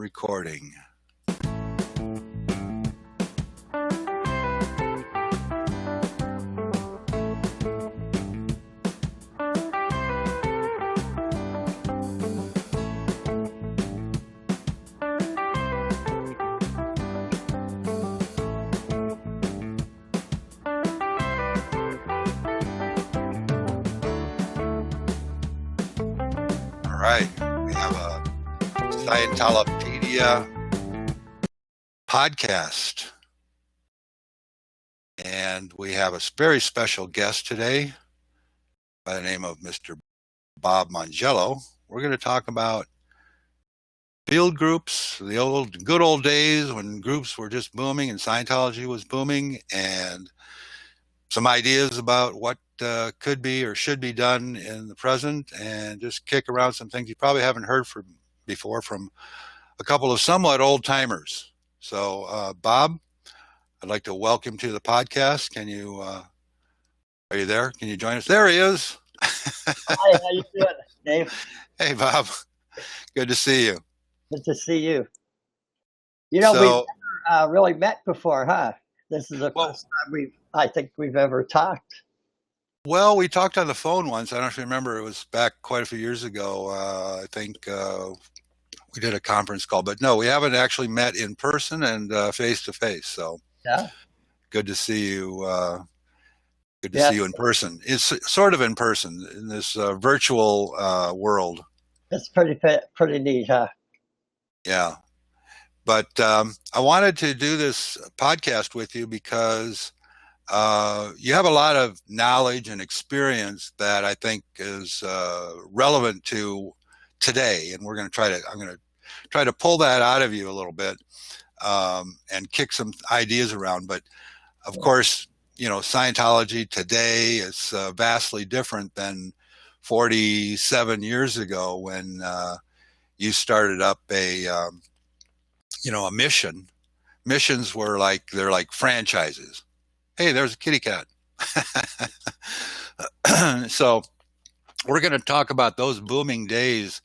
recording. All right, we have a Scientolopedia podcast, and we have a very special guest today by the name of Mr. Bob Mongiello. We're going to talk about field groups, the good old days when groups were just booming and Scientology was booming, and some ideas about what could be or should be done in the present, and just kick around some things you probably haven't heard before from a couple of somewhat old timers. So, Bob, I'd like to welcome to the podcast. Can you, are you there? Can you join us? There he is. Hi, how you doing, Dave? Hey, Bob. Good to see you. Good to see you. You know, we've never really met before, huh? This is the first time I think we've ever talked. Well, we talked on the phone once. I don't know if you remember. It was back quite a few years ago. I think we did a conference call, but no, we haven't actually met in person and face to face. So, yeah, good to see you. Good to see you in person. It's sort of in person in this virtual world. It's pretty neat, huh? Yeah, but I wanted to do this podcast with you because you have a lot of knowledge and experience that I think is relevant to today, and I'm going to try to pull that out of you a little bit and kick some ideas around. But of course, you know, Scientology today is vastly different than 47 years ago when you started up a mission. Missions were they're like franchises. Hey, there's a kitty cat. So we're going to talk about those booming days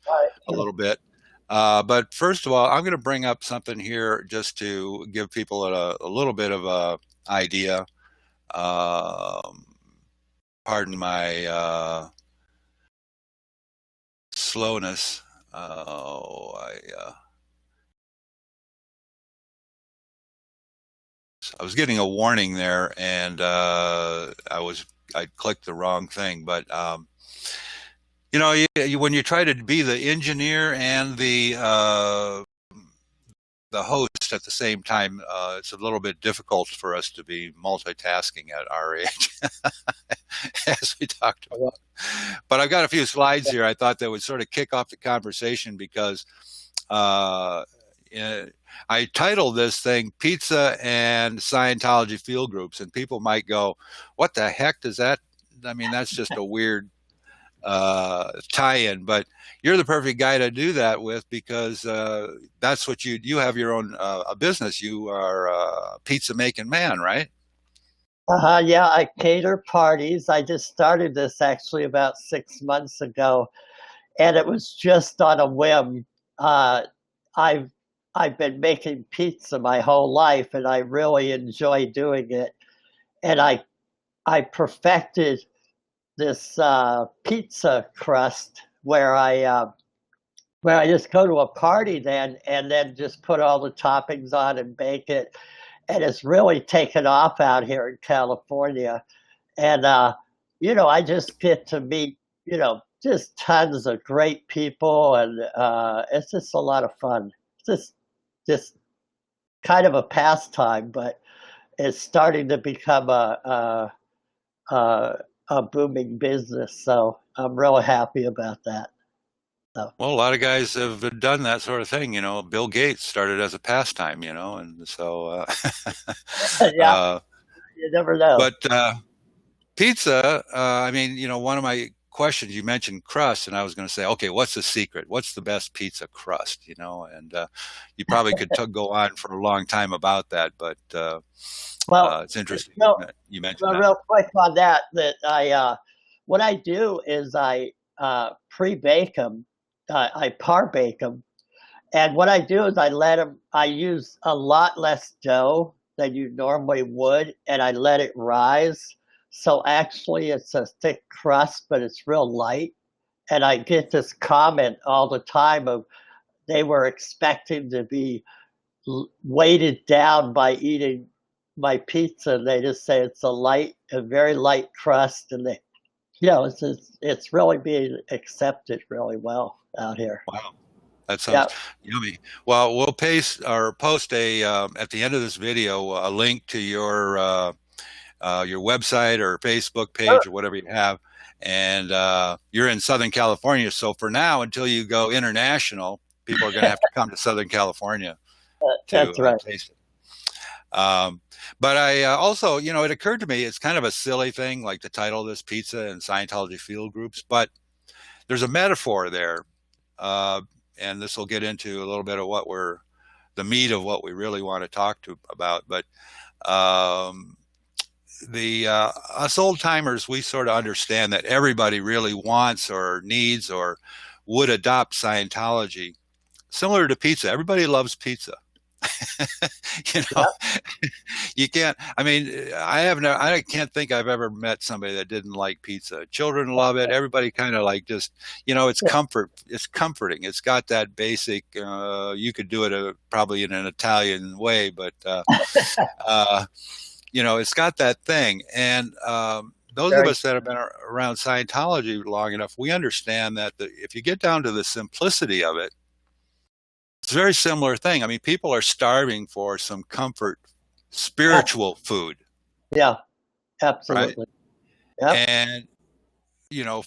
a little bit. But first of all, I'm going to bring up something here just to give people a little bit of a idea. Pardon my slowness. I was getting a warning there, and I clicked the wrong thing. But you know, when you try to be the engineer and the host at the same time, it's a little bit difficult for us to be multitasking at our age, as we talked about. But I've got a few slides here I thought that would sort of kick off the conversation because I titled this thing Pizza and Scientology Field Groups, and people might go, what the heck does that? I mean, that's just a weird tie-in, but you're the perfect guy to do that with because that's what you have your own a business. You are a pizza making man, right? Yeah, I cater parties. I just started this actually about 6 months ago, and it was just on a whim. I've been making pizza my whole life, and I really enjoy doing it. And I perfected this pizza crust where I just go to a party then and then just put all the toppings on and bake it. And it's really taken off out here in California. And, you know, I just get to meet, you know, just tons of great people. And it's just a lot of fun. It's just kind of a pastime, but it's starting to become a booming business. So I'm really happy about that. So. Well, a lot of guys have done that sort of thing. You know, Bill Gates started as a pastime, you know, and so yeah, you never know. But pizza, I mean, you know, one of my questions, you mentioned crust, and I was going to say, okay, what's the secret? What's the best pizza crust? You know, and you probably could go on for a long time about that, but well, it's interesting you mentioned well, that. Real quick on that what I do is I pre-bake them, I par bake them, And what I do is I use a lot less dough than you normally would, and I let it rise. So actually, it's a thick crust, but it's real light. And I get this comment all the time of they were expecting to be weighted down by eating my pizza. And they just say it's a very light crust, and it's really being accepted really well out here. Wow. That sounds Yeah. yummy. Well, we'll paste or post at the end of this video a link to your website or Facebook Sure. page or whatever you have. And you're in Southern California, so for now, until you go international, people are going to have to come to Southern California to That's right. taste it. But I also, it occurred to me, it's kind of a silly thing, like the title of this, Pizza and Scientology Field Groups, but there's a metaphor there. And this will get into a little bit of the meat of what we really want to talk about. But us old timers, we sort of understand that everybody really wants or needs or would adopt Scientology. Similar to pizza, everybody loves pizza. you know, Yeah. you can't. I mean, I can't think I've ever met somebody that didn't like pizza. Children love it. Everybody kind of like just, it's Yeah. comfort. It's comforting. It's got that basic. You could do it probably in an Italian way, but it's got that thing. And those of Very. us that have been around Scientology long enough, we understand that if you get down to the simplicity of it, it's a very similar thing. I mean, people are starving for some comfort, spiritual food, Yeah, right? absolutely. Yep. And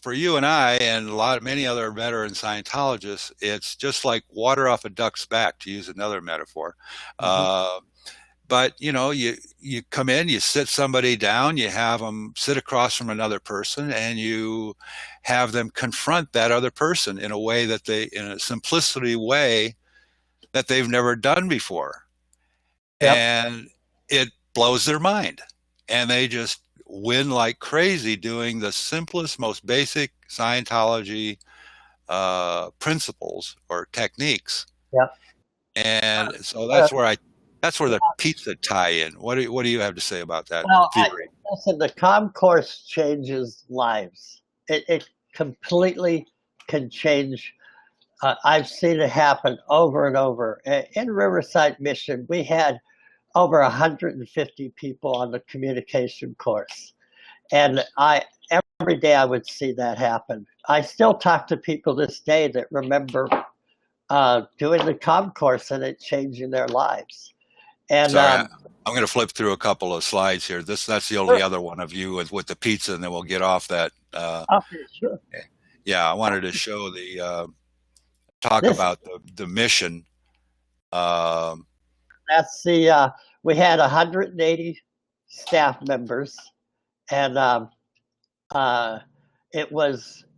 for you and I and many other veteran Scientologists, it's just like water off a duck's back, to use another metaphor. Hmm. But you come in, you sit somebody down, you have them sit across from another person, and you have them confront that other person in in a simplicity way that they've never done before. Yep. And it blows their mind. And they just win like crazy doing the simplest, most basic Scientology principles or techniques. Yep. And so Uh, that's where the pizza tie in. What do you have to say about that well, theory? listen, the comm course changes lives. It completely can change. I've seen it happen over and over. In Riverside Mission, we had over 150 people on the communication course. And every day I would see that happen. I still talk to people this day that remember doing the comm course and it changing their lives. And Sorry, I'm going to flip through a couple of slides here. That's the only sure. other one of you with the pizza, and then we'll get off that. Okay, sure. Yeah, I wanted to show talk This about the mission. Um, that's we had 180 staff members, and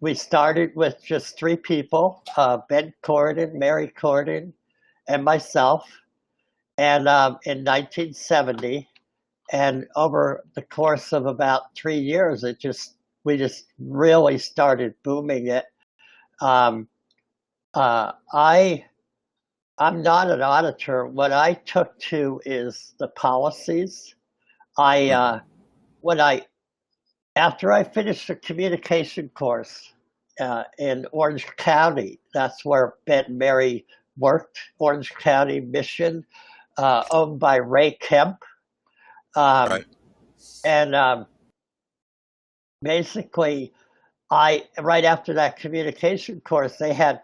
we started with just three people: Ben Corden, Mary Corden, and myself. And in 1970, and over the course of about 3 years, we just really started booming it. Um, I'm not an auditor. What I took to is the policies. I when I After I finished the communication course in Orange County, that's where Ben and Mary worked. Orange County Mission, owned by Ray Kemp, um, right. and basically, I right after that communication course, they had,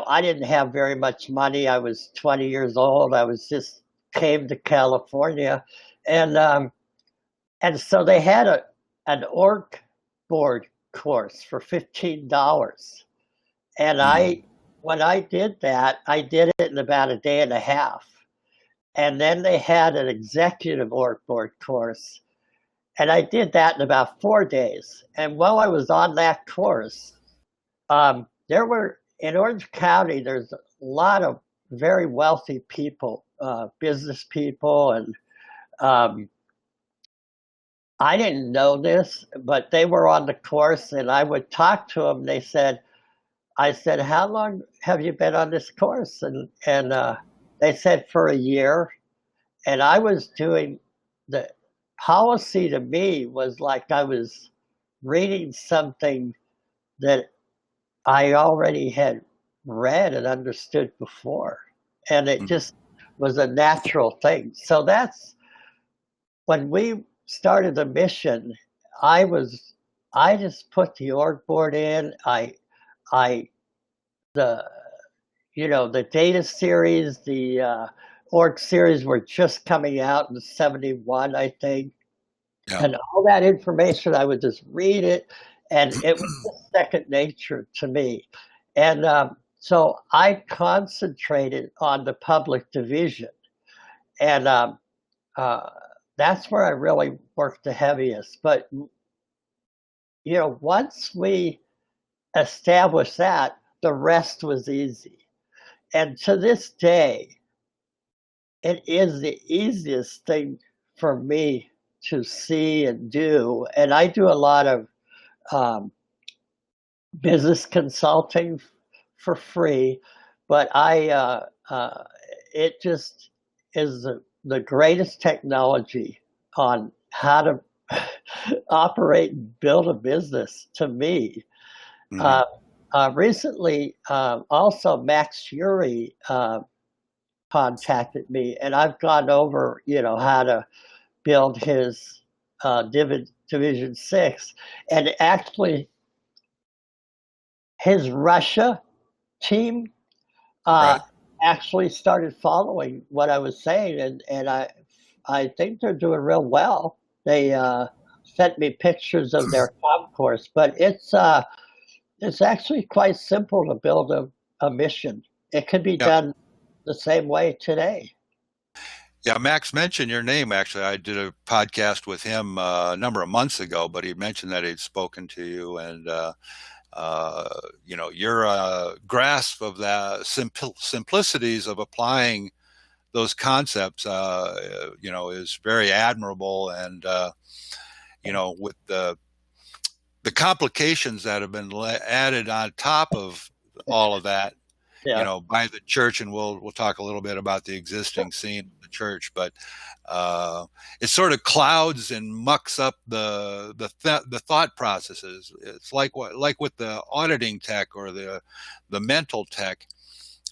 I didn't have very much money. I was 20 years old. I was just came to California, and so they had an org board course for $15, and Mm. when I did that, I did it in about a day and a half, and then they had an executive org board course, and I did that in about 4 days. And while I was on that course, there were in Orange County, there's a lot of very wealthy people, business people, and um, I didn't know this, but they were on the course, and I would talk to them. They said, I said, how long have you been on this course? And they said for a year. And I was doing the policy to me was like I was reading something that I already had read and understood before. And it Mhm. just was a natural thing. So that's when we started the mission, I was I just put the org board in. I the the data series, the org series were just coming out in '71, I think. Yeah. And all that information, I would just read it, and it was just second nature to me. And so I concentrated on the public division, and uh, that's where I really worked the heaviest. But once we established that, the rest was easy. And to this day, it is the easiest thing for me to see and do. And I do a lot of um, business consulting for free, but it just is the greatest technology on how to operate and build a business to me. Mhm. Uh, Recently, also Max Fury contacted me, and I've gone over, how to build his Division 6. And actually, his Russia team uh, Right. actually started following what I was saying, and I think they're doing real well. They sent me pictures of their comp course, but it's actually quite simple to build a mission. It could be Yeah. done the same way today. Yeah. Max mentioned your name. Actually, I did a podcast with him a number of months ago, but he mentioned that he'd spoken to you, and your grasp of the simplicities of applying those concepts, is very admirable. And with the complications that have been added on top of all of that, Yeah, by the church, and we'll talk a little bit about the existing scene of the church, but it sort of clouds and mucks up the thought processes. It's like with the auditing tech or the mental tech.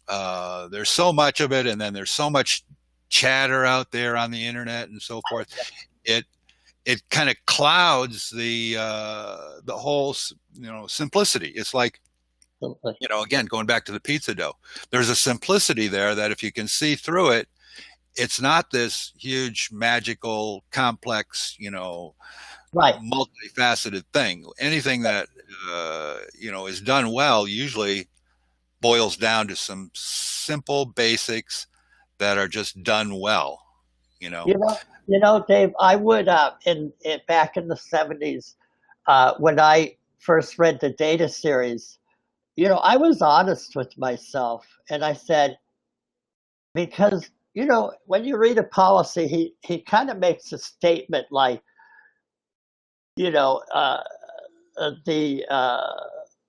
There's so much of it, and then there's so much chatter out there on the internet and so forth. It it kind of clouds the whole simplicity. It's like, again, going back to the pizza dough, there's a simplicity there that if you can see through it, it's not this huge, magical, complex, right. multifaceted thing. Anything that, is done well usually boils down to some simple basics that are just done well, you know? Dave, I would in back in the '70s when I first read the data series. I was honest with myself, and I said, because when you read a policy, he kind of makes a statement like, you know uh,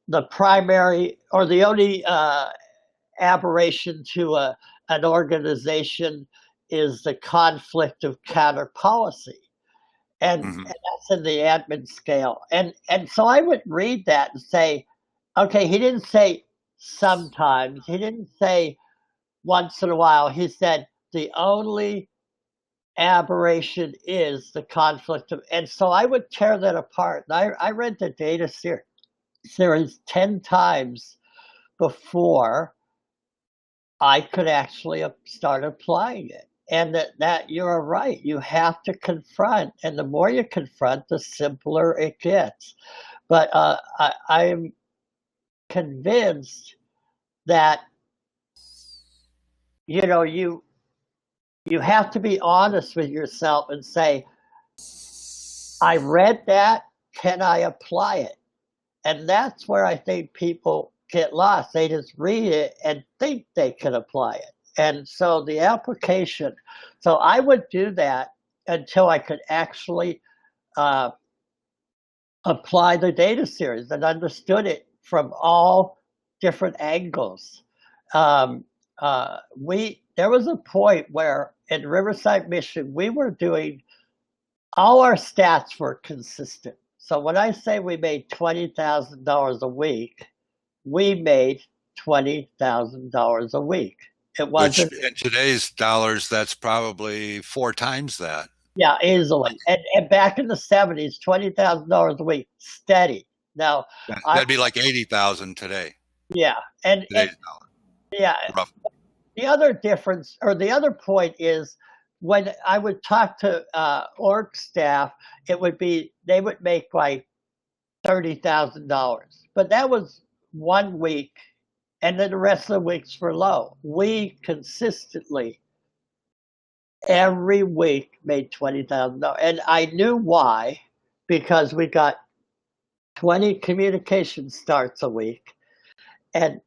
the primary or the only aberration to an organization is the conflict of counter policy, and Hmm. that's in the admin scale. And so I would read that and say, okay, he didn't say sometimes, he didn't say once in a while. He said the only aberration is the conflict of, and so I would tear that apart. And I read the data series 10 times before I could actually start applying it. And that you're right. You have to confront, and the more you confront, the simpler it gets. But I'm convinced that you have to be honest with yourself and say, I read that. Can I apply it? And that's where I think people get lost. They just read it and think they can apply it. And so the application, so I would do that until I could actually uh, apply the data series and understood it from all different angles. Um, there was a point where in Riverside Mission we were doing, all our stats were consistent. So when I say we made $20,000 a week, we made $20,000 a week. It Which wasn't, in today's dollars, that's probably 4 times that. yeah, easily. And back in the 70s, $20,000 a week, steady. Now, I, That'd be like 80,000 today, yeah, and today's dollar, yeah, rough. the other difference, or the other point is, when I would talk to org staff, they would make like $30,000, but that was 1 week, and then the rest of the weeks were low. We consistently every week made $20,000, and I knew why, because we got 20 communication starts a week, and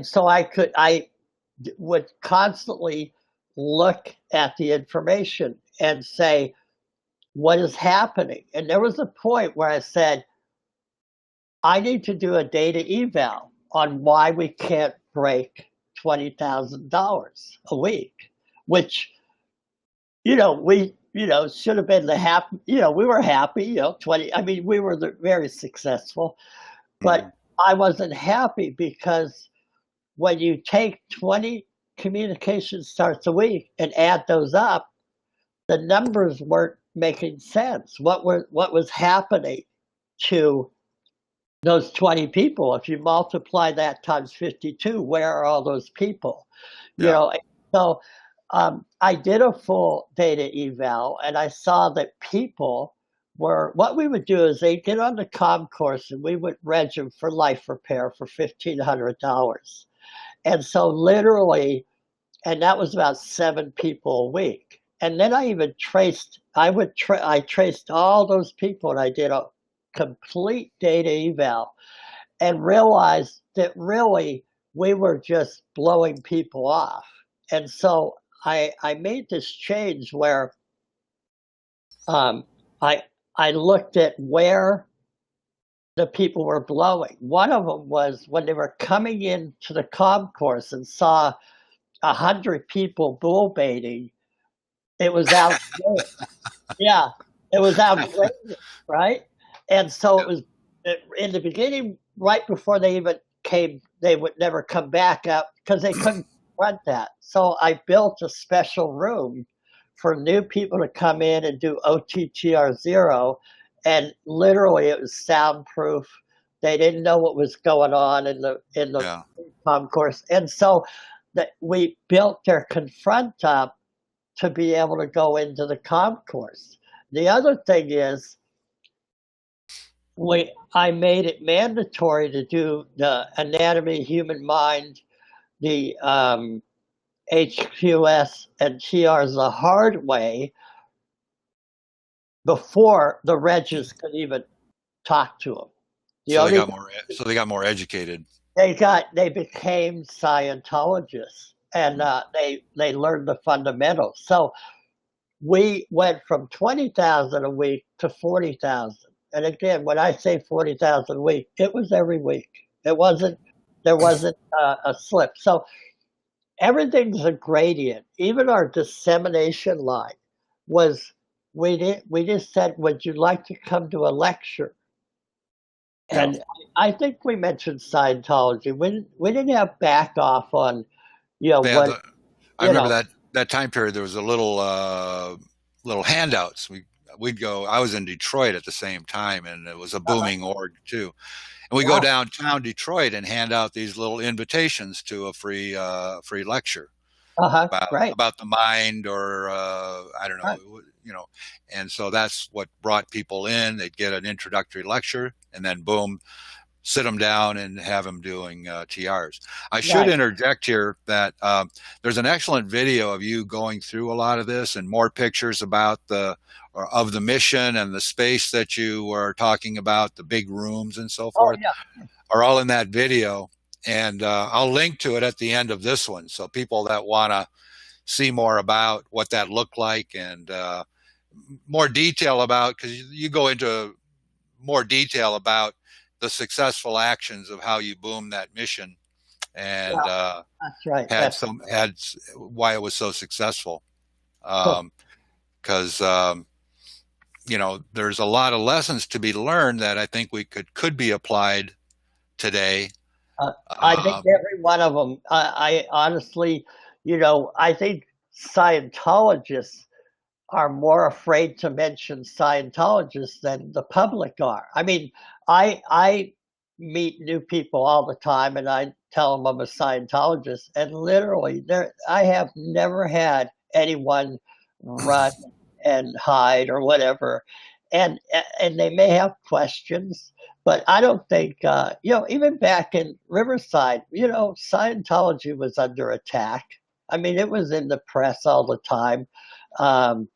so I would constantly look at the information and say, what is happening? And there was a point where I said, I need to do a data eval on why we can't break $20,000 a week, which, we, should have been the happy, we were happy, 20, I mean, we were very successful, but I wasn't happy because when you take 20 communication starts a week and add those up, the numbers weren't making sense. What was happening to those 20 people? If you multiply that times 52, where are all those people? Yeah. So I did a full data eval, and I saw that people what we would do is they'd get on the comm course, and we would reg them for life repair for $1,500. And so literally, and that was about 7 people a week. And then I even I traced all those people, and I did a complete data eval and realized that really we were just blowing people off. And so I made this change where I looked at where the people were blowing. One of them was when they were coming into the comm course and saw 100 people bull baiting. It was outrageous. Yeah, it was outrageous, right? And so it was in the beginning, right before they even came, they would never come back up because they couldn't run that. So I built a special room for new people to come in and do OTTR 0, and literally it was soundproof. They didn't know what was going on in the comm course, and so that we built their confront up to be able to go into the comm course. The other thing is, I made it mandatory to do the anatomy, human mind, the HQS and TRs the hard way before the regs could even talk to them. So they got more educated. They became Scientologists, and they learned the fundamentals. So we went from 20,000 a week to 40,000. And again, when I say 40,000 a week, it was every week. There wasn't a slip. So everything's a gradient. Even our dissemination line was, we just said, would you like to come to a lecture? And I think we mentioned Scientology. We didn't have back off on, I remember that time period. There was a little handouts. We'd go. I was in Detroit at the same time, and it was a booming org too. And we go downtown Detroit and hand out these little invitations to a free lecture about the mind, or I don't know, And so that's what brought people in. They'd get an introductory lecture, and then boom, sit them down and have them doing TRs. I should interject here that there's an excellent video of you going through a lot of this, and more pictures about of the mission and the space that you were talking about, the big rooms and so forth, are all in that video. And I'll link to it at the end of this one, so people that want to see more about what that looked like, and more detail about, because you go into more detail about the successful actions of how you boom that mission. and That's right. had why it was so successful. Because there's a lot of lessons to be learned that I think we could be applied today. I think every one of them. I honestly, I think Scientologists are more afraid to mention Scientologists than the public are. I mean, I meet new people all the time, and I tell them I'm a Scientologist, and literally, I have never had anyone run and hide or whatever, and they may have questions, but I don't think even back in Riverside, Scientology was under attack. I mean, it was in the press all the time. Um,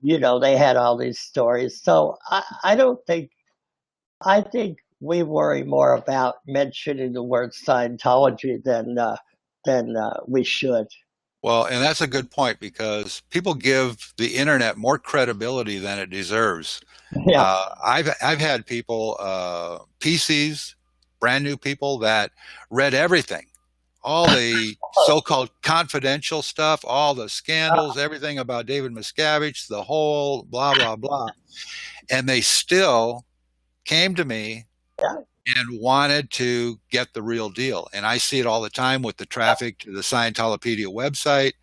they had all these stories. So I don't think, I think we worry more about mentioning the word Scientology than we should. Well, and that's a good point because people give the internet more credibility than it deserves. Yeah. I've had people, PCs, brand new people that read everything, all the so-called confidential stuff, all the scandals, everything about David Miscavige, the whole blah blah blah, and they still came to me Yeah. and wanted to get the real deal. And I see it all the time with the traffic to the Scientolopedia website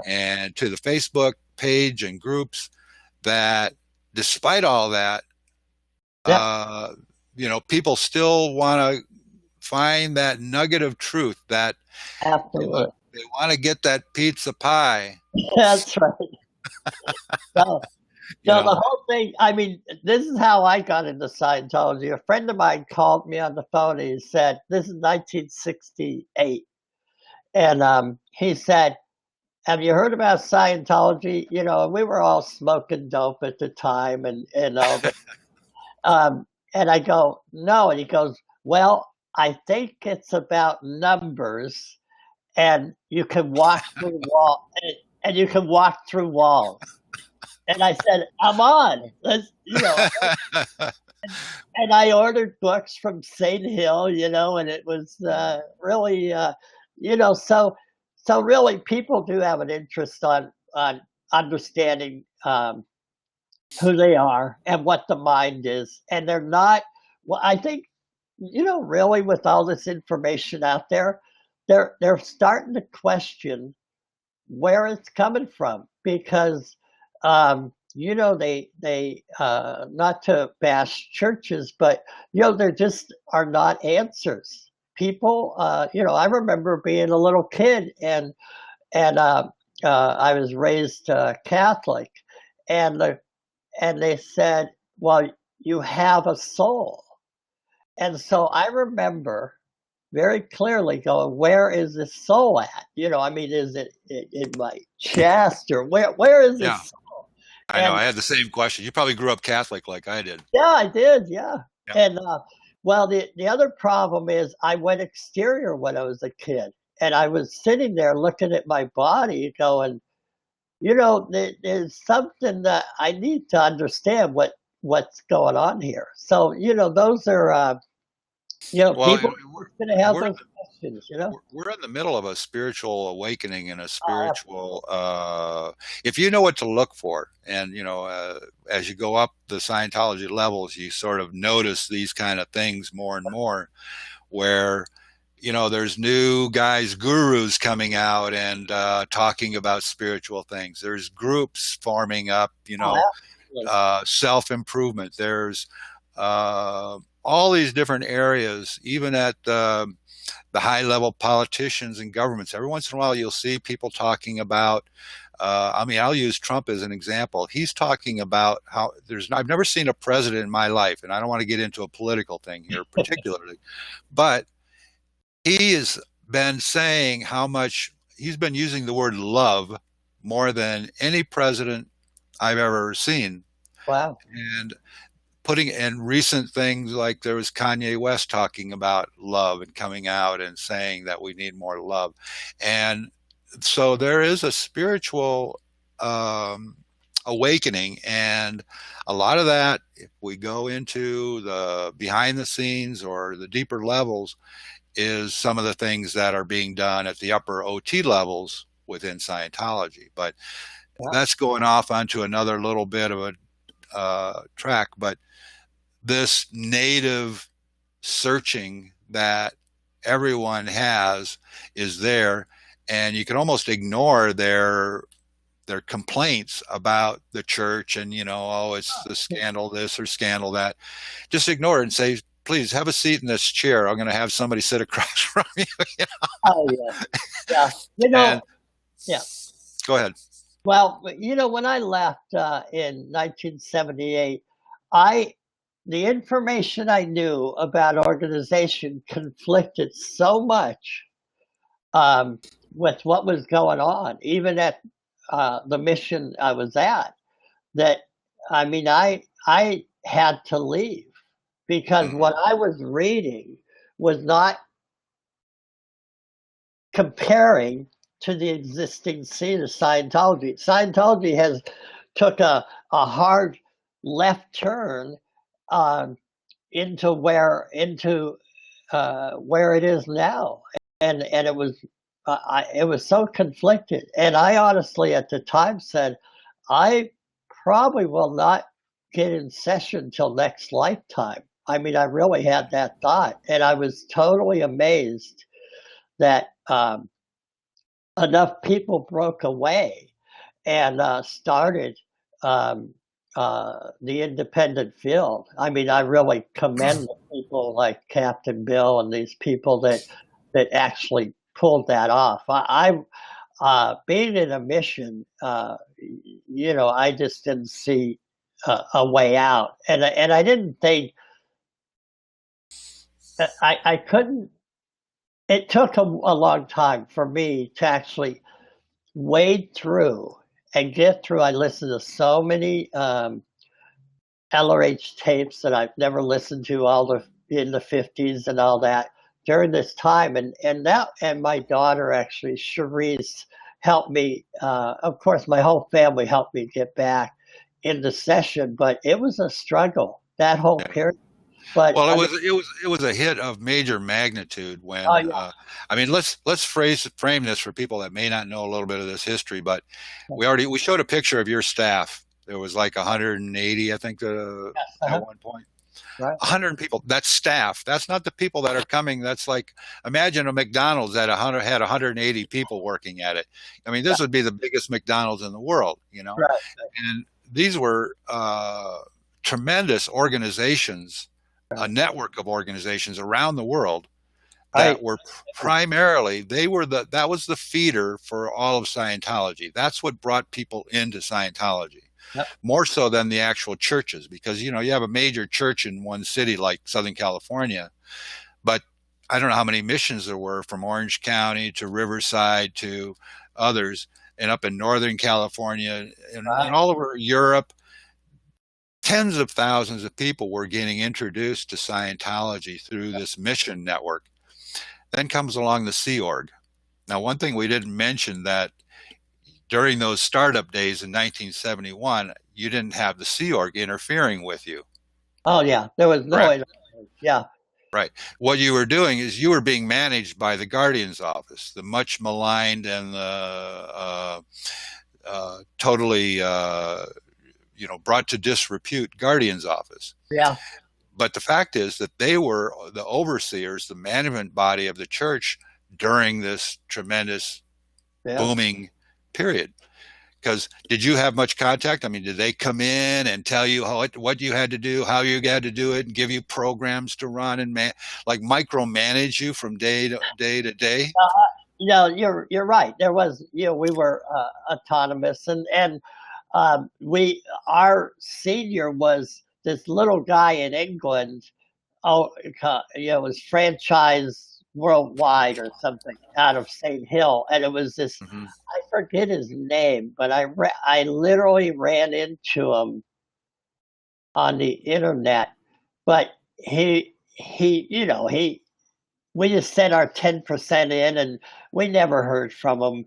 and to the Facebook page and groups that despite all that, Yeah. People still want to find that nugget of truth that Absolutely. they want to get that pizza pie. That's right. So, so the whole thing, I mean, this is how I got into Scientology. A friend of mine called me on the phone and he said, this is 1968. And he said, have you heard about Scientology? And we were all smoking dope at the time and all that. And I go, no. And he goes, well, I think it's about numbers and you can walk through walls and you can walk through walls. And I said, I'm on. And I ordered books from St. Hill, and it was really, so really people do have an interest on understanding who they are and what the mind is. And they're not, well, I think, really with all this information out there, they're starting to question where it's coming from because they not to bash churches, but there just are not answers. People, I remember being a little kid and I was raised Catholic, and they said, well, you have a soul. And so I remember very clearly going, where is this soul at? I mean, is it in my chest or where is this soul? I know. I had the same question. You probably grew up Catholic like I did. Yeah, I did. Yeah. And well, the other problem is I went exterior when I was a kid, and I was sitting there looking at my body going, there's something that I need to understand what's going on here. So, those are, well, people are going to have those questions, We're in the middle of a spiritual awakening and a spiritual, if you know what to look for, and, as you go up the Scientology levels, you sort of notice these kind of things more and more where, there's new guys, gurus coming out and talking about spiritual things. There's groups forming up, self-improvement. There's all these different areas, even at the high-level politicians and governments. Every once in a while, you'll see people talking about, I'll use Trump as an example. He's talking about how I've never seen a president in my life, and I don't want to get into a political thing here particularly, but he has been saying how much he's been using the word love more than any president I've ever seen. Wow. And putting in recent things like there was Kanye West talking about love and coming out and saying that we need more love. And so there is a spiritual awakening, and a lot of that, if we go into the behind the scenes or the deeper levels, is some of the things that are being done at the upper OT levels within Scientology. But that's going off onto another little bit of a track. But this native searching that everyone has is there, and you can almost ignore their complaints about the church and, oh, it's the scandal this or scandal that. Just ignore it and say, please have a seat in this chair. I'm going to have somebody sit across from you. Oh, yeah. Yeah. Yeah. Go ahead. Well, when I left in 1978, the information I knew about organization conflicted so much with what was going on, even at the mission I was at, that I had to leave because what I was reading was not comparing to the existing scene of Scientology. Scientology has took a hard left turn into where it is now, and it was so conflicted. And I honestly, at the time, said, I probably will not get in session till next lifetime. I really had that thought, and I was totally amazed that enough people broke away and started the independent field. I really commend the people like Captain Bill and these people that actually pulled that off. Being in a mission, I just didn't see a way out, and I didn't think I couldn't. It took a long time for me to actually wade through and get through. I listened to so many LRH tapes that I've never listened to in the 50s and all that during this time. And my daughter, actually, Cherise, helped me. Of course, my whole family helped me get back into session, but it was a struggle that whole period. But well, it was a hit of major magnitude when let's frame this for people that may not know a little bit of this history, but we showed a picture of your staff. There was like 180, I think, at one point. Right. 100 people. That's staff. That's not the people that are coming. That's like, imagine a McDonald's that had 180 people working at it. This would be the biggest McDonald's in the world, Right. And these were tremendous organizations, a network of organizations around the world that were primarily, that was the feeder for all of Scientology. That's what brought people into Scientology. Yep. More so than the actual churches, because you have a major church in one city like Southern California, but I don't know how many missions there were from Orange County to Riverside to others, and up in Northern California and all over Europe. Tens of thousands of people were getting introduced to Scientology through this mission network. Then comes along the Sea Org. Now, one thing we didn't mention, that during those startup days in 1971, you didn't have the Sea Org interfering with you. Oh, yeah. There was no way. Yeah. Right. What you were doing is you were being managed by the Guardian's Office, the much maligned and the totally, brought to disrepute Guardian's Office. Yeah. But the fact is that they were the overseers, the management body of the church during this tremendous booming period. Because did you have much contact? Did they come in and tell you what you had to do, how you had to do it, and give you programs to run and micromanage you from day to day? You're right. There was, we were autonomous, and our senior was this little guy in England. It was franchised worldwide or something out of St. Hill, and it was this. Mm-hmm. I forget his name, but I literally ran into him on the internet. But we just sent our 10% in, and we never heard from him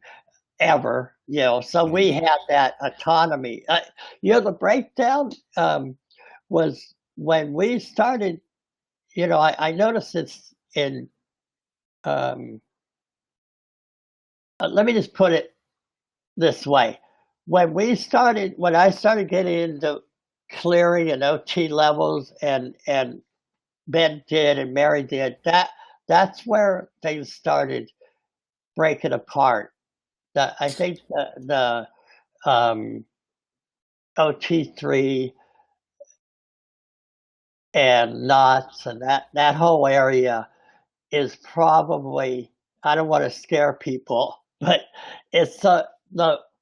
ever. So we had that autonomy. The breakdown was when we started. I noticed this in let me just put it this way. When I started getting into clearing and OT levels, and Ben did and Mary did, that's where things started breaking apart. I think the OT3 and knots and that whole area is probably, I don't want to scare people, but it's the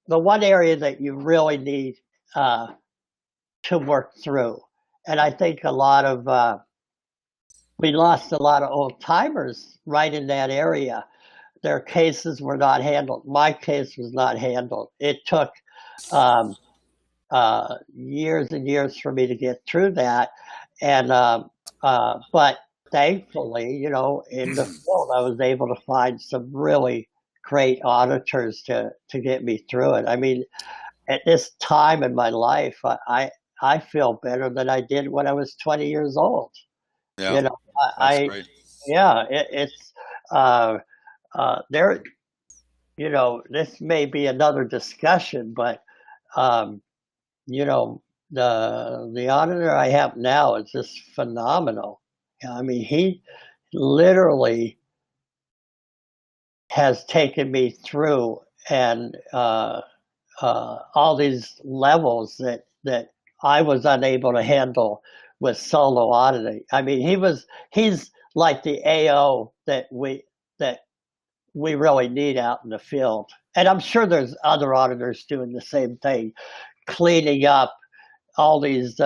one area that you really need to work through. And I think a lot of we lost a lot of old timers right in that area. Their cases were not handled. My case was not handled. It took years and years for me to get through that. And but thankfully, you know, in the field, I was able to find some really great auditors to get me through it. I mean, at this time in my life, I feel better than I did when I was 20 years old. Yeah, You know, that's great. yeah, it's there. You know, this may be another discussion, but you know, the auditor I have now is just phenomenal. I mean, he literally has taken me through and all these levels that I was unable to handle with solo auditing. I mean, he's like the AO that we really need out in the field. And I'm sure there's other auditors doing the same thing, cleaning up all these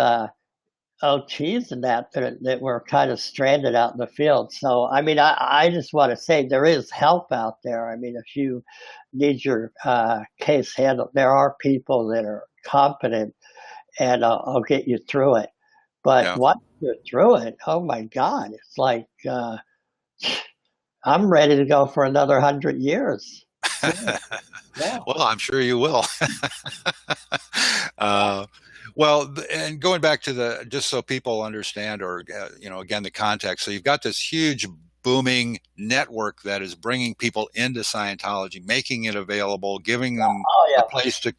OTs and that were kind of stranded out in the field. So, I mean, I just want to say there is help out there. I mean, if you need your case handled, there are people that are competent, and I'll get you through it. But once you're through it, oh my God, it's like I'm ready to go for another 100 years. Yeah. Well, I'm sure you will. Well, and going back to just so people understand, or you know, again, the context. So you've got this huge booming network that is bringing people into Scientology, making it available, giving them a place to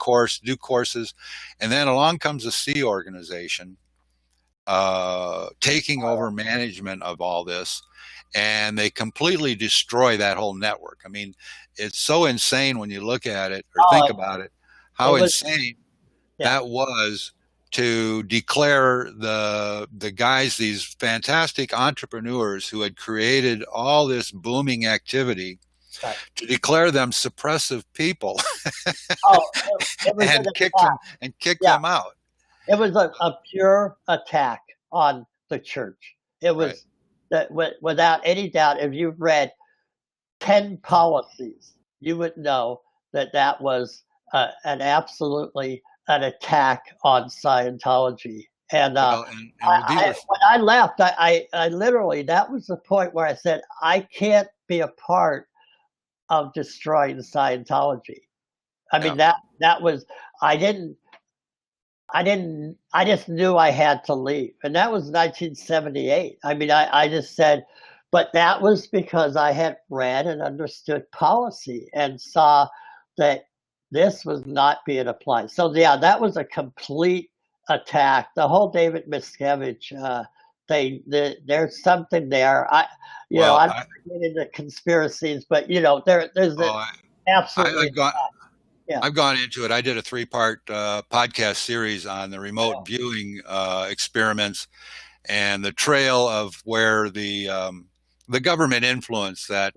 do courses, and then along comes a C organization taking over management of all this, and they completely destroy that whole network. I mean, it's so insane when you look at it or think about it, how insane that was to declare the guys, these fantastic entrepreneurs who had created all this booming activity, to declare them suppressive people and kick them out. It was a pure attack on the church. It was that without any doubt. If you've read 10 policies, you would know that was an absolutely an attack on Scientology. And, when I left, I literally, that was the point where I said, I can't be a part of destroying Scientology. I mean, that was, I just knew I had to leave. And that was 1978. I mean, I just said, but that was because I had read and understood policy and saw that this was not being applied. So yeah, that was a complete attack. The whole David Miscavige thing. There's something there. I don't get into conspiracies, but you know, there's absolutely. I've gone into it. I did a 3-part podcast series on the remote viewing experiments and the trail of where the government influence that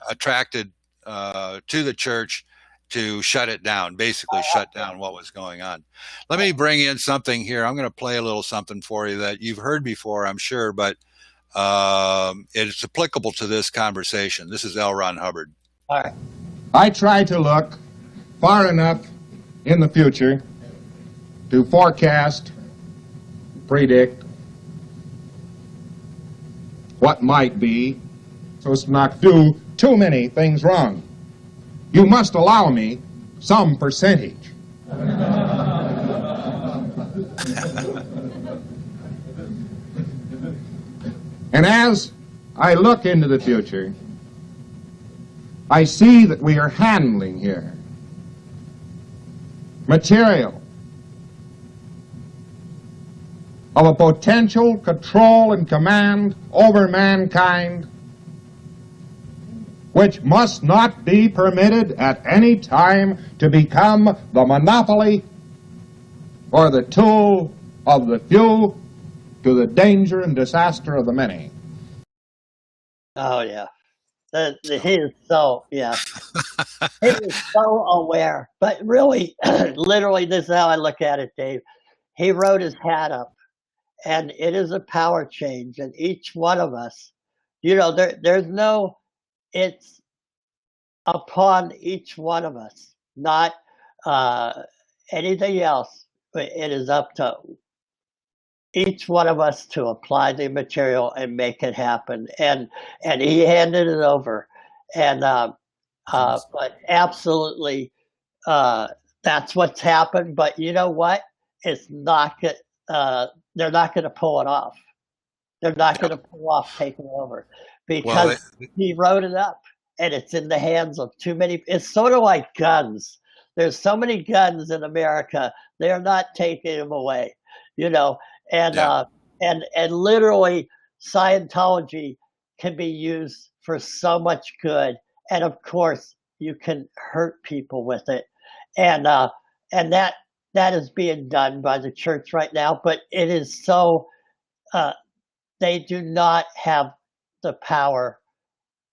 attracted to the church to shut it down, basically shut down what was going on. Let me bring in something here. I'm going to play a little something for you that you've heard before, I'm sure, but it's applicable to this conversation. This is L. Ron Hubbard. All right. I try to look far enough in the future to forecast, predict what might be, so as to not do too many things wrong. You must allow me some percentage. And as I look into the future, I see that we are handling here material of a potential control and command over mankind which must not be permitted at any time to become the monopoly or the tool of the few to the danger and disaster of the many. Oh, yeah. He is so, yeah. He is so aware. But really, literally, this is how I look at it, Dave. He wrote his hat up, and it is a power change. And each one of us, there's no, it's upon each one of us, not anything else. It is up to each one of us to apply the material and make it happen. And he handed it over. And but absolutely, that's what's happened. But you know what? It's not good. They're not going to pull it off. They're not going to pull off taking over because he wrote it up, and it's in the hands of too many. It's sort of like guns. There's so many guns in America. They're not taking them away, and literally Scientology can be used for so much good, and of course you can hurt people with it, and that is being done by the church right now. But it is so they do not have the power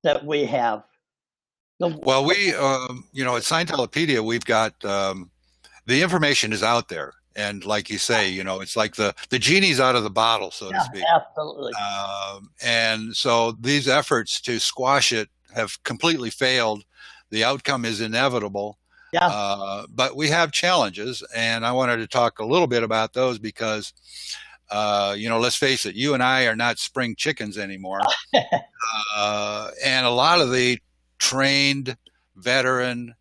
that we have. Well, we, at Scientolopedia, we've got the information is out there. And like you say, it's like the genie's out of the bottle, so to speak. Absolutely. And so these efforts to squash it have completely failed. The outcome is inevitable. Yeah. But we have challenges, and I wanted to talk a little bit about those because, let's face it, you and I are not spring chickens anymore. And a lot of the trained veteran,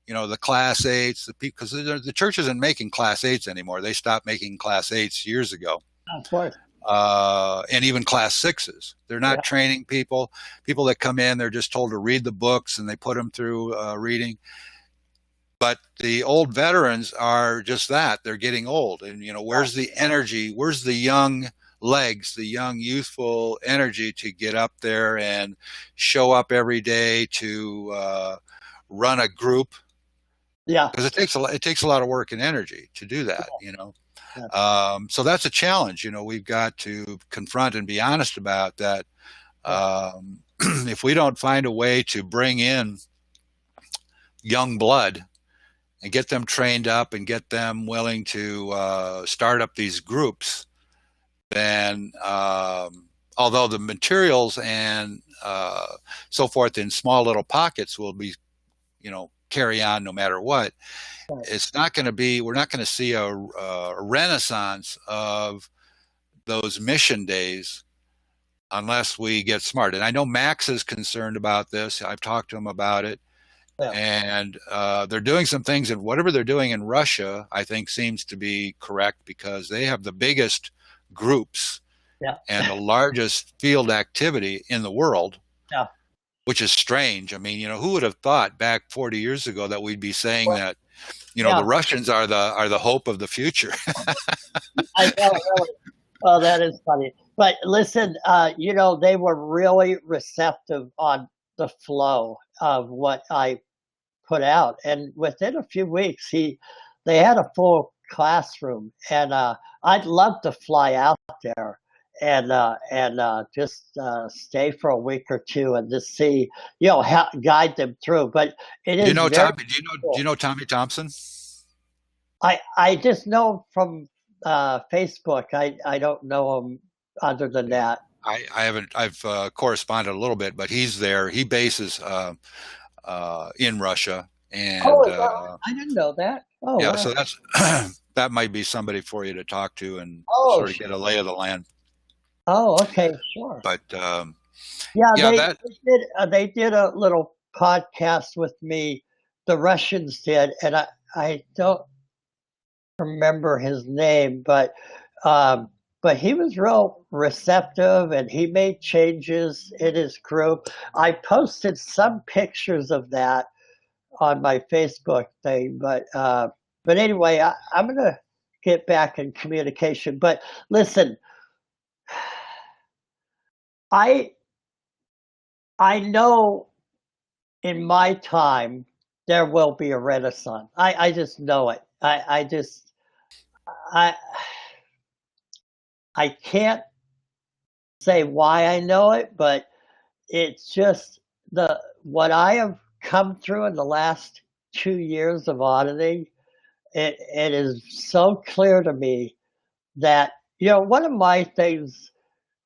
the class 8s, because the church isn't making class 8s anymore. They stopped making class 8s years ago. Of course. And even class 6s. They're not training people that come in, they're just told to read the books and they put them through reading. But the old veterans are just that. They're getting old. And, where's the energy? Where's the young legs, the young youthful energy to get up there and show up every day to run a group? Yeah. Because it takes a lot of work and energy to do that, Yeah. So that's a challenge, we've got to confront and be honest about that. If we don't find a way to bring in young blood and get them trained up and get them willing to start up these groups, then although the materials and so forth in small little pockets will be, carry on no matter what, it's not going to be, we're not going to see a renaissance of those mission days unless we get smart. And I know Max is concerned about this. I've talked to him about it. Yeah. And they're doing some things, and whatever they're doing in Russia, I think seems to be correct because they have the biggest groups and the largest field activity in the world, which is strange. I mean, who would have thought back 40 years ago that we'd be saying that, the Russians are the hope of the future. I know, really. Oh, that is funny. But listen, they were really receptive on the flow of what I put out, and within a few weeks, they had a full classroom, and I'd love to fly out there and just stay for a week or two and just see, how guide them through. But it is. Do you know Tommy Thompson? I just know from Facebook. I don't know him other than that. I've corresponded a little bit, but he's there. He bases in Russia, and I didn't know that. Oh, yeah, wow. so that's that might be somebody for you to talk to and sort of get a lay of the land. Oh, okay, sure. But they did a little podcast with me. The Russians did, and I don't remember his name, but but he was real receptive, and he made changes in his group. I posted some pictures of that on my Facebook thing, but anyway, I'm gonna get back in communication. But listen, I know in my time there will be a renaissance. I just know it. I I can't say why I know it, but it's just what I have come through in the last 2 years of auditing. It is so clear to me that, one of my things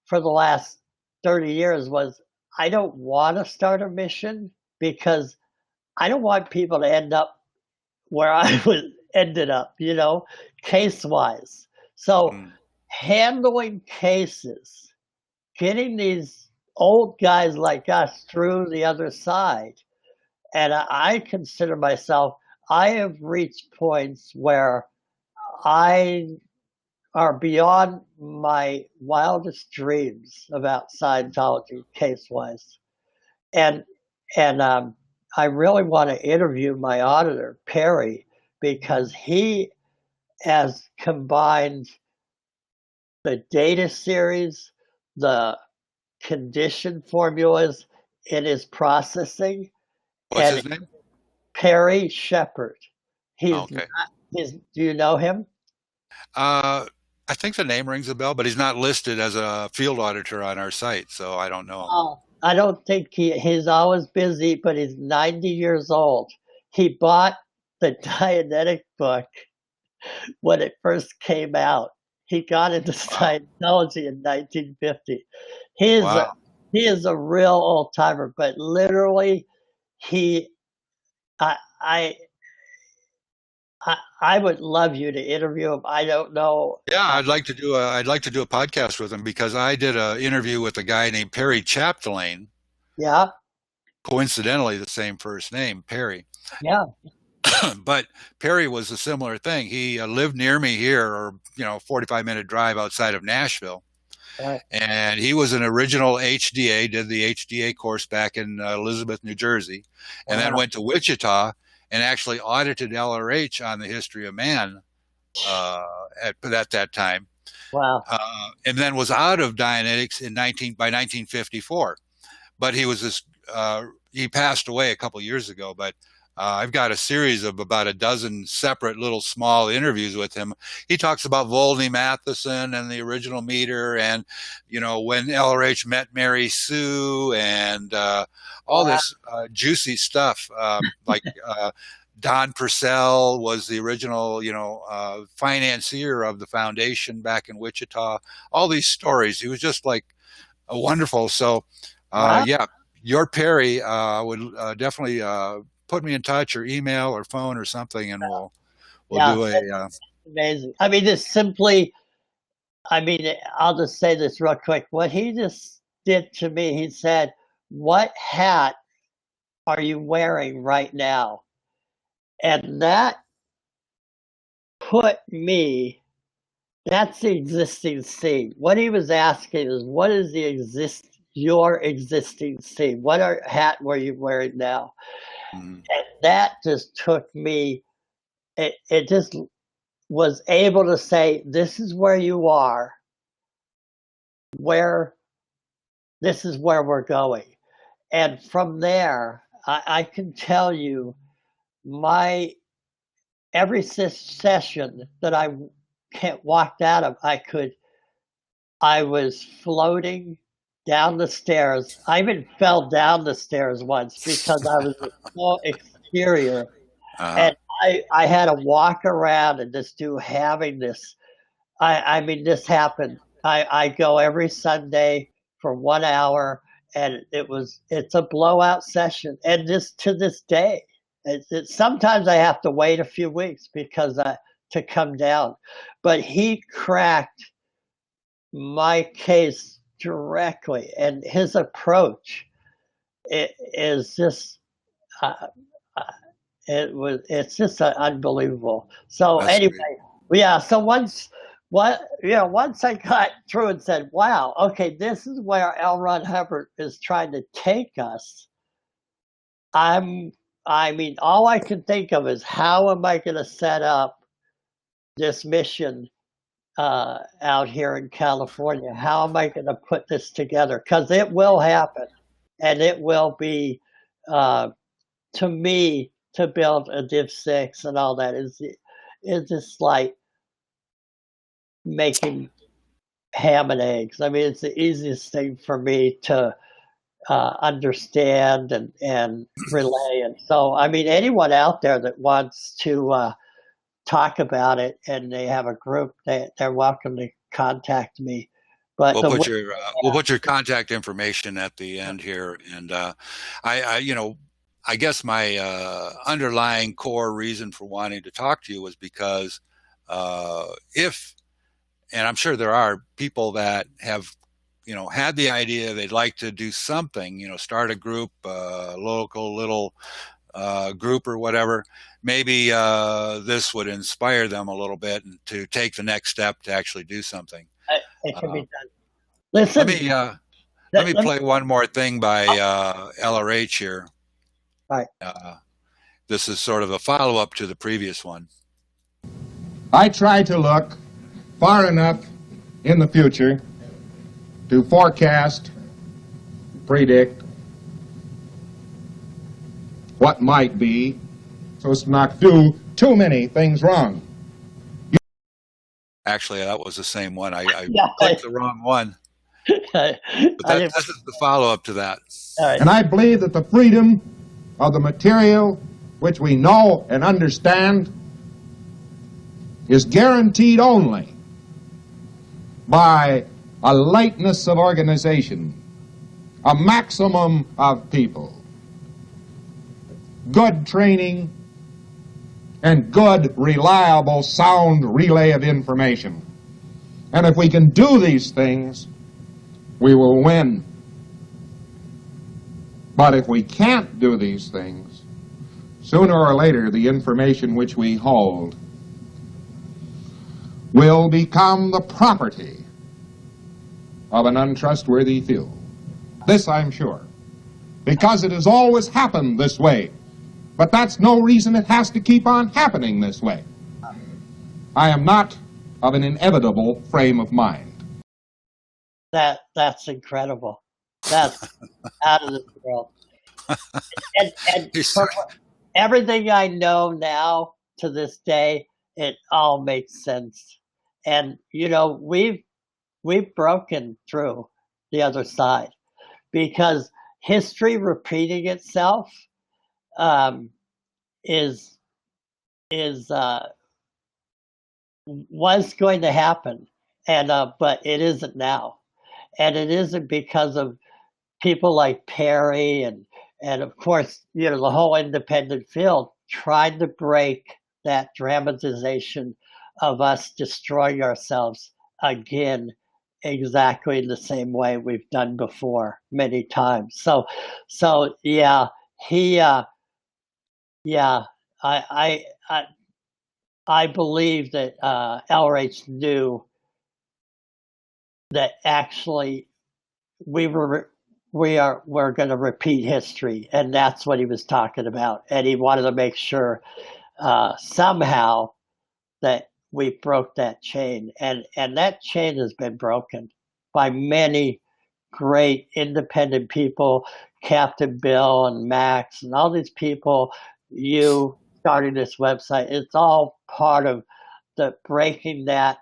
for the last 30 years was I don't want to start a mission because I don't want people to end up where I ended up, case wise. So handling cases, getting these old guys like us through the other side. And I consider myself, I have reached points where I are beyond my wildest dreams about Scientology case-wise. And I really want to interview my auditor, Perry, because he has combined the data series, the condition formulas in his processing. What's his name? Perry Shepard. Okay. Do you know him? I think the name rings a bell, but he's not listed as a field auditor on our site, so I don't know. Oh, I don't think he's always busy, but he's 90 years old. He bought the Dianetic book when it first came out. He got into Scientology in 1950. He is a real old timer, but literally, I would love you to interview him. I don't know. Yeah, I'd like to do a podcast with him because I did an interview with a guy named Perry Chapdelaine. Yeah. Coincidentally, the same first name, Perry. Yeah. But Perry was a similar thing. He lived near me here, or 45-minute drive outside of Nashville. Right. And he was an original HDA, did the HDA course back in Elizabeth, New Jersey, and then went to Wichita and actually audited LRH on the history of man at that time. Wow. And then was out of Dianetics by 1954. But he passed away a couple years ago, but I've got a series of about a dozen separate little small interviews with him. He talks about Volney Matheson and the original meter, and when LRH met Mary Sue, and all this juicy stuff. Like Don Purcell was the original, financier of the foundation back in Wichita. All these stories. He was just like wonderful. So, yeah, your Perry would definitely put me in touch, or email or phone or something, and we'll do a amazing. I mean, I'll just say this real quick. What he just did to me, he said, "What hat are you wearing right now?" And that put me, that's the existing scene. What he was asking is, what is your existing scene? What hat were you wearing now? And that just took me, it just was able to say, this is where you are, this is where we're going. And from there, I can tell you, every session that I walked out of, I was floating down the stairs. I even fell down the stairs once because I was so exterior. And I had to walk around and just having this. I mean, this happened. I go every Sunday for 1 hour, and it's a blowout session. And to this day, sometimes I have to wait a few weeks because to come down. But he cracked my case directly, and his approach is just it's just unbelievable. So anyway, yeah. So once once I got through and said, wow, okay, this is where L. Ron Hubbard is trying to take us. I mean, all I can think of is how am I going to set up this mission out here in California? How am I going to put this together? Because it will happen, and it will be, to me, to build a Div 6 and all that is just like making ham and eggs. I mean, it's the easiest thing for me to understand and relay. And so, I mean, anyone out there that wants to talk about it and they have a group, they're welcome to contact me. But we'll put your contact information at the end here, and I guess my underlying core reason for wanting to talk to you was because and I'm sure there are people that have, had the idea they'd like to do something, start a group, local little group or whatever. Maybe this would inspire them a little bit and to take the next step to actually do something. It can be done. Listen, let me play one more thing by LRH here. All right. This is sort of a follow-up to the previous one. I try to look far enough in the future to forecast, predict what might be, so as to not do too many things wrong. Actually, that was the same one. I clicked the wrong one. But this is the follow-up to that. Right. And I believe that the freedom of the material which we know and understand is guaranteed only by a lightness of organization, a maximum of people, good training, and good, reliable, sound relay of information. And if we can do these things, we will win. But if we can't do these things, sooner or later the information which we hold will become the property of an untrustworthy few. This I'm sure, because it has always happened this way. But that's no reason it has to keep on happening this way. I am not of an inevitable frame of mind. That's incredible. That's out of this world. And from everything I know now to this day, it all makes sense. And we've broken through the other side because history repeating itself was going to happen, and but it isn't now, and it isn't because of people like Perry and of course the whole independent field tried to break that dramatization of us destroying ourselves again exactly the same way we've done before many times. So yeah, I believe that LRH knew that actually we're going to repeat history, and that's what he was talking about. And he wanted to make sure somehow that we broke that chain, and that chain has been broken by many great independent people, Captain Bill and Max and all these people. You starting this website, it's all part of the breaking that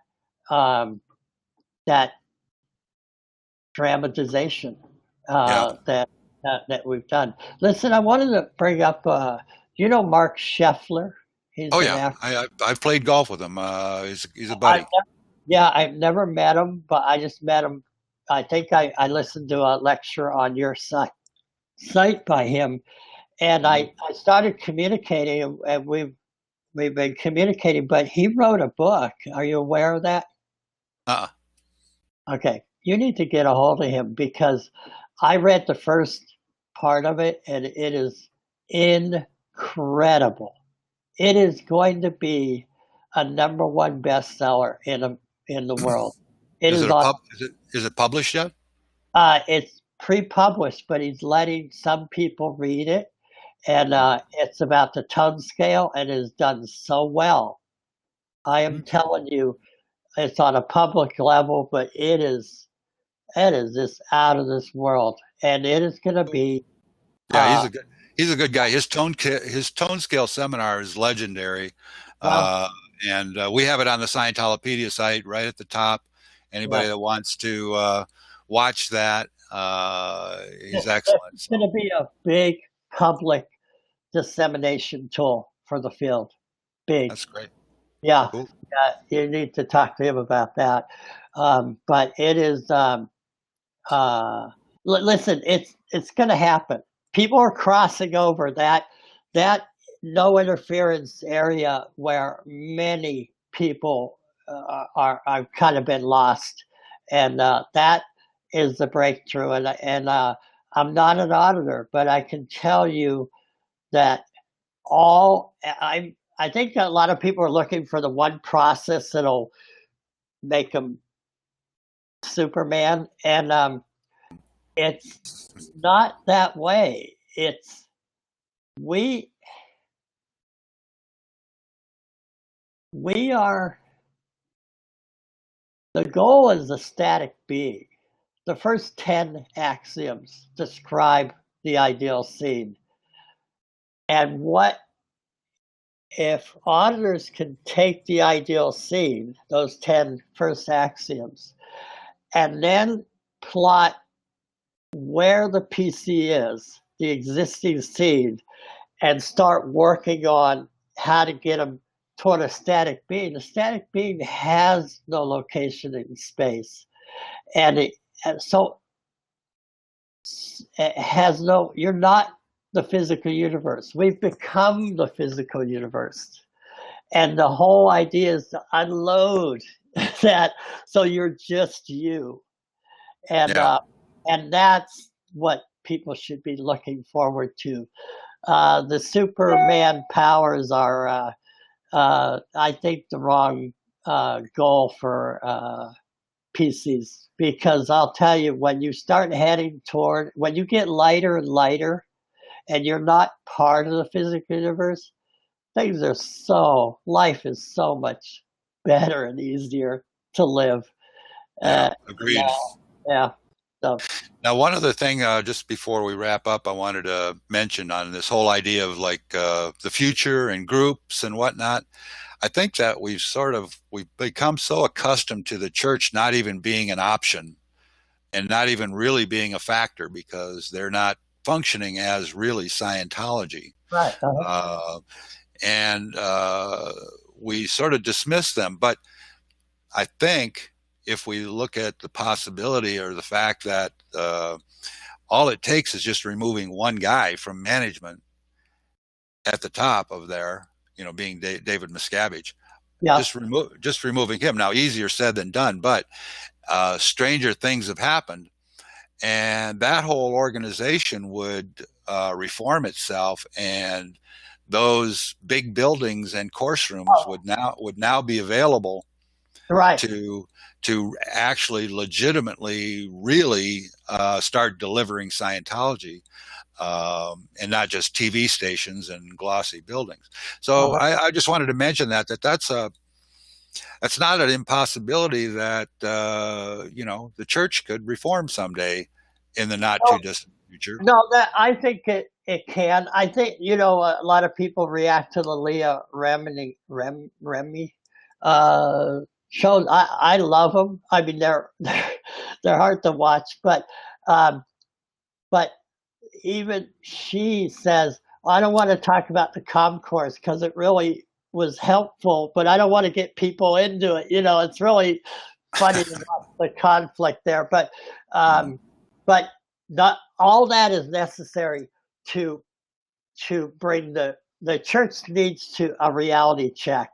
that dramatization that we've done. Listen, I wanted to bring up, Mark Scheffler? He's I've played golf with him. He's a buddy. I've never met him, but I just met him. I think I listened to a lecture on your site by him, and I started communicating, and we've been communicating. But he wrote a book. Are you aware of that? Okay, you need to get a hold of him because I read the first part of it, and it is incredible. It is going to be a #1 bestseller in the world. It Is is it a on. pub? Is it published yet? It's pre-published, but he's letting some people read it, and it's about the tone scale, and it is done so well. I am telling you, it's on a public level, but it is just out of this world, and it is going to be. Yeah, he's a good guy. His tone scale seminar is legendary, Well, uh, and we have it on the Scientolopedia site right at the top. Anybody yeah, that wants to watch that, he's excellent. it's going to be a big public dissemination tool for the field. Big, That's great. yeah. Cool. You need to talk to him about that. But it is. Listen, it's going to happen. People are crossing over that no interference area where many people are kind of been lost, and that is the breakthrough. And I'm not an auditor, but I can tell you that I think that a lot of people are looking for the one process that'll make them Superman, and it's not that way. It's we are, the goal is a static being. The first 10 axioms describe the ideal scene. And what if auditors can take the ideal scene, those 10 first axioms, and then plot where the PC is, the existing scene, and start working on how to get them toward a static being. The static being has no location in space, and so it has no. You're not the physical universe. We've become the physical universe, and the whole idea is to unload that, so you're just you, and Yeah. and that's what people should be looking forward to. The Superman powers are, I think, the wrong goal for PCs, because I'll tell you, when you start heading toward, when you get lighter and lighter, and you're not part of the physical universe, life is so much better and easier to live. Yeah, Uh, agreed. yeah. So, Now, one other thing, just before we wrap up, I wanted to mention on this whole idea of like the future and groups and whatnot. I think that we've become so accustomed to the church not even being an option and not even really being a factor, because they're not functioning as really Scientology. right. And we sort of dismiss them. But I think if we look at the possibility or the fact that all it takes is just removing one guy from management at the top of there, being David Miscavige, Yeah. just removing him. Now, easier said than done, but stranger things have happened, and that whole organization would reform itself, and those big buildings and course rooms would now be available Right. to actually legitimately really start delivering Scientology, and not just TV stations and glossy buildings. So I just wanted to mention that's not an impossibility, that the church could reform someday in the not too distant future. No, that I think it can. I think a lot of people react to the Leah Remini shows. I love them. I mean, they're hard to watch, but even she says, I don't want to talk about the course because it really was helpful, but I don't want to get people into it. It's really funny about the conflict there, but not all that is necessary to bring the church needs to a reality check,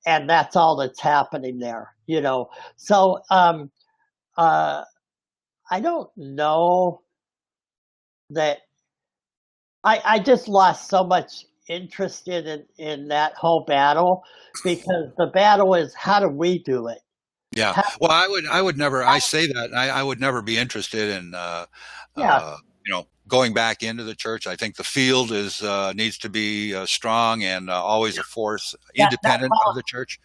and that's all that's happening there. So I don't know that I just lost so much interest in that whole battle, because the battle is, how do we do it? Yeah. Well, I would never, I say that, I would never be interested in, Yeah, going back into the church. I think the field is, needs to be strong and always a force independent of the church.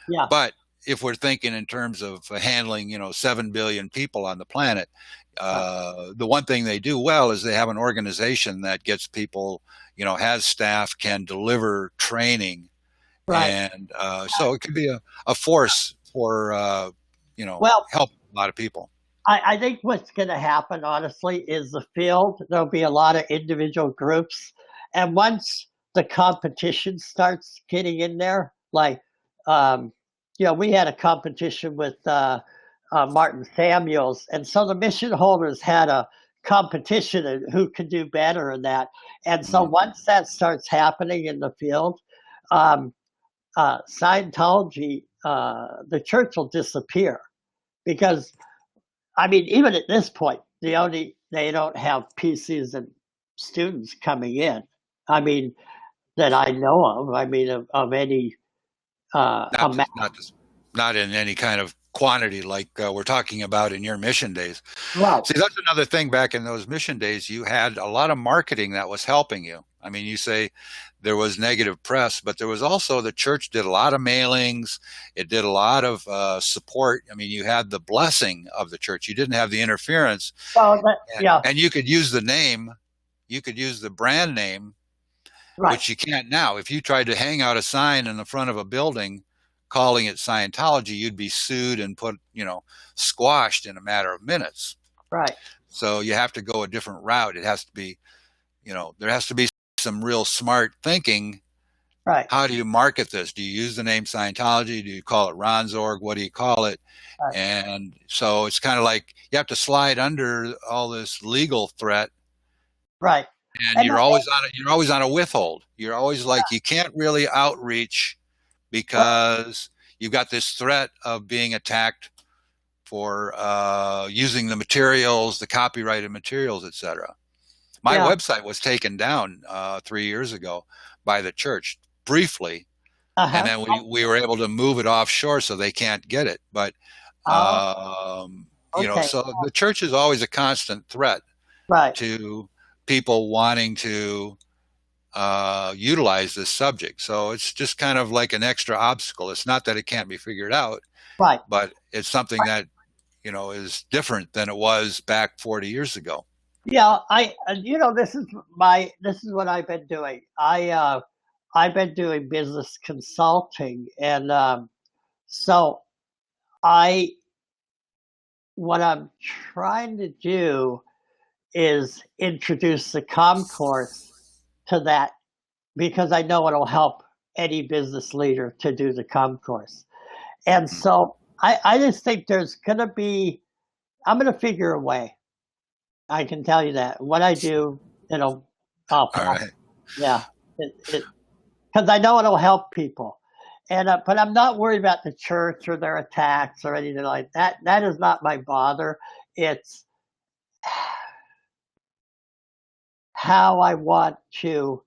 yeah, But if we're thinking in terms of handling, 7 billion people on the planet, the one thing they do well is they have an organization that gets people, has staff, can deliver training. right. And so it could be a force for, Well, help a lot of people. I think what's going to happen, honestly, is the field. There'll be a lot of individual groups, and once the competition starts getting in there, like, we had a competition with Martin Samuels, and so the mission holders had a competition and who could do better in that. And so once that starts happening in the field, um, Scientology, the church will disappear because, I mean, even at this point, they don't have PCs and students coming in. I mean, that I know of. I mean, of any Not amount. just, not just, not in any kind of quantity like we're talking about in your mission days. Right. See, that's another thing. Back in those mission days, you had a lot of marketing that was helping you. I mean, you say there was negative press, but there was also the church did a lot of mailings. It did a lot of support. I mean, you had the blessing of the church. You didn't have the interference. Well, And you could use the name, you could use the brand name, right. which you can't now. If you tried to hang out a sign in the front of a building calling it Scientology, you'd be sued and put, squashed in a matter of minutes. Right. So you have to go a different route. It has to be, there has to be some real smart thinking. Right. How do you market this? Do you use the name Scientology? Do you call it Ronsorg? What do you call it? Right. And so it's kind of like you have to slide under all this legal threat. Right. And you're always on a withhold. You're always like, you can't really outreach because you've got this threat of being attacked for using the materials, the copyrighted materials, etc. My website was taken down 3 years ago by the church briefly, and then we were able to move it offshore so they can't get it. But so the church is always a constant threat to people wanting to utilize this subject. So it's just kind of like an extra obstacle. It's not that it can't be figured out, but it's something that is different than it was back 40 years ago. Yeah, this is what I've been doing. I've been doing business consulting, and so what I'm trying to do is introduce the course to that, because I know it'll help any business leader to do the course. And so I just think there's going to be, I'm going to figure a way. I can tell you that. What I do, All right. Yeah. Because I know it'll help people. And but I'm not worried about the church or their attacks or anything like that. That is not my bother. It's how I want to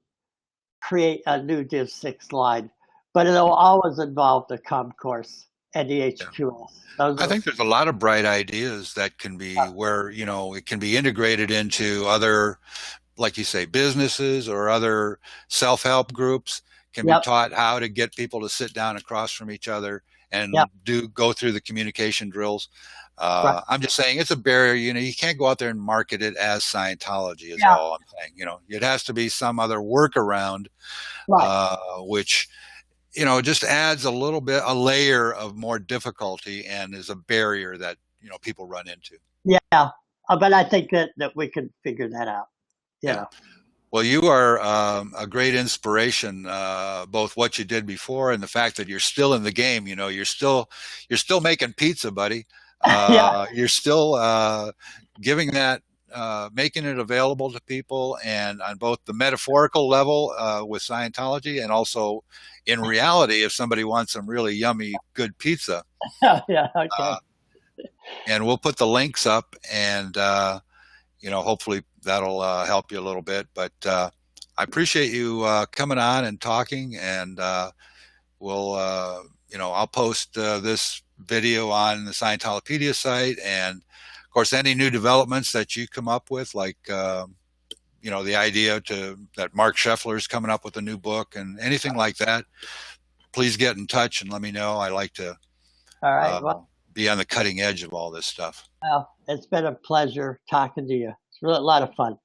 create a new Div 6 line. But it'll always involve the course and the HQS. I think there's a lot of bright ideas that can be where, it can be integrated into other, like you say, businesses or other self-help groups, can be taught how to get people to sit down across from each other and go through the communication drills. I'm just saying it's a barrier. You can't go out there and market it as Scientology is all I'm saying. It has to be some other workaround, which, just adds a layer of more difficulty and is a barrier that, people run into. Yeah. But I think that we can figure that out. Yeah. Well, you are a great inspiration, both what you did before and the fact that you're still in the game. You're still making pizza, buddy. You're still giving that, making it available to people, and on both the metaphorical level with Scientology and also in reality, if somebody wants some really yummy, good pizza. Okay. And we'll put the links up, and hopefully that'll help you a little bit. But I appreciate you coming on and talking, and we'll, I'll post this video on the Scientolopedia site. And of course, any new developments that you come up with, like, the idea that Mark Scheffler is coming up with a new book and anything like that, please get in touch and let me know. I like to All right. be on the cutting edge of all this stuff. Well, it's been a pleasure talking to you. It's really a lot of fun.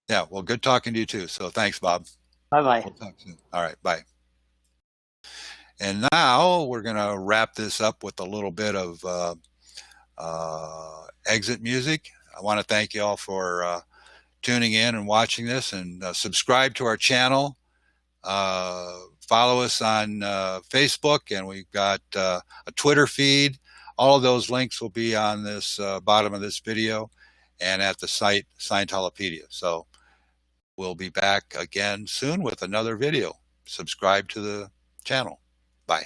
Yeah, well, good talking to you too. So thanks, Bob. Bye-bye. We'll talk soon. All right, bye. And now we're going to wrap this up with a little bit of exit music. I want to thank you all for tuning in and watching this, and subscribe to our channel. Follow us on Facebook, and we've got a Twitter feed. All of those links will be on this bottom of this video and at the site Scientolopedia. So we'll be back again soon with another video. Subscribe to the channel. Bye.